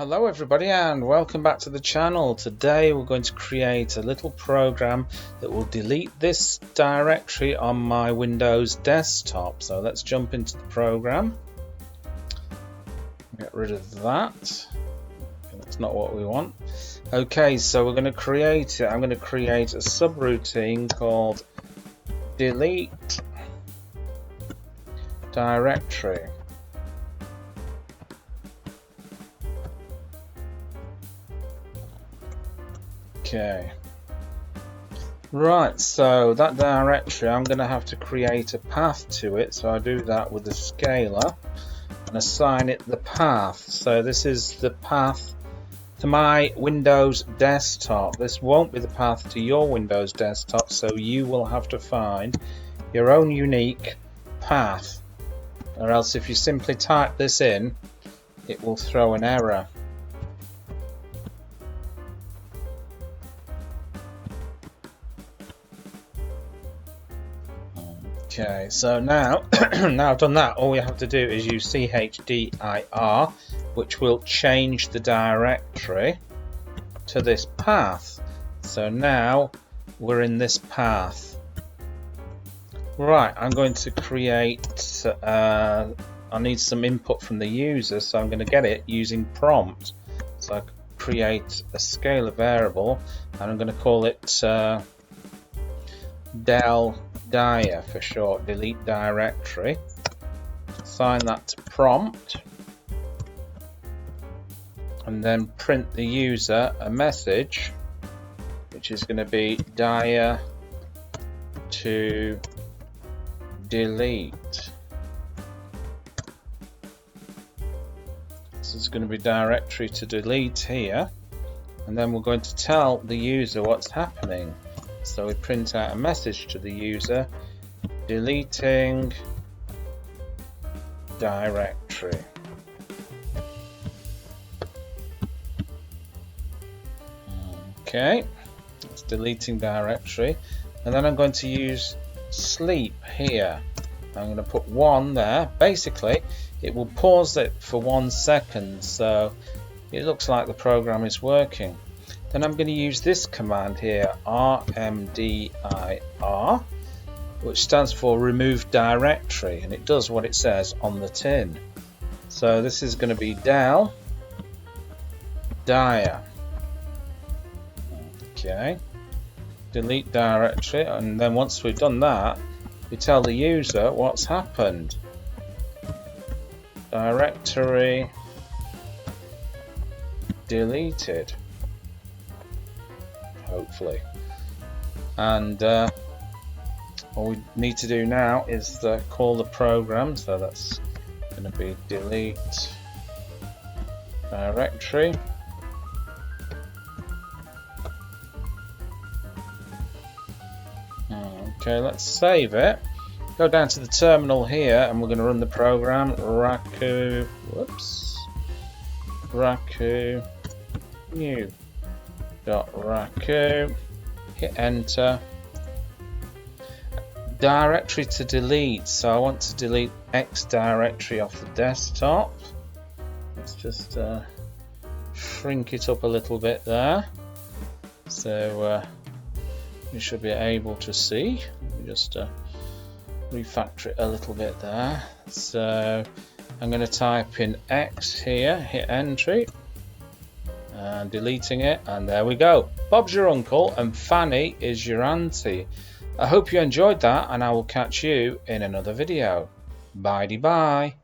Hello everybody and welcome back to the channel. Today we're going to create a little program that will delete this directory on my Windows desktop. So let's jump into the program. Get rid of that. That's not what we want. Okay, so we're going to create it. I'm going to create a subroutine called delete directory. Okay, right, so that directory, I'm going to have to create a path to it, so I do that with the scalar and assign it the path. So this is the path to my Windows desktop. This won't be the path to your Windows desktop, so you will have to find your own unique path, or else if you simply type this in, it will throw an error. Okay, so now now I've done that, all we have to do is use chdir, which will change the directory to this path. So now we're in this path. Right, I'm going to create, I need some input from the user, so I'm going to get it using prompt. So I create a scalar variable and I'm going to call it del dir for short, delete directory. Assign that to prompt and then print the user a message which is going to be dir to delete. This is going to be directory to delete here, and then we're going to tell the user what's happening. So we print out a message to the user, deleting directory. Okay, it's deleting directory, and then I'm going to use sleep here. I'm going to put 1 there. Basically, it will pause it for 1 second, so it looks like the program is working. Then I'm going to use this command here, rmdir, which stands for remove directory, and it does what it says on the tin. So this is going to be del dir. Okay, delete directory, and then once we've done that, we tell the user what's happened. Directory deleted. Hopefully, and all we need to do now is call the program, so that's going to be delete directory. Okay, let's save it, go down to the terminal here, and we're going to run the program. Raku, Raku new .raku, hit enter. Directory to delete, so I want to delete X directory off the desktop. Let's just shrink it up a little bit there, so you should be able to see. Let me just refactor it a little bit there. So I'm going to type in X here, hit enter, and deleting it, and there we go. Bob's your uncle and Fanny is your auntie. I hope you enjoyed that, and I will catch you in another video. Bye-bye.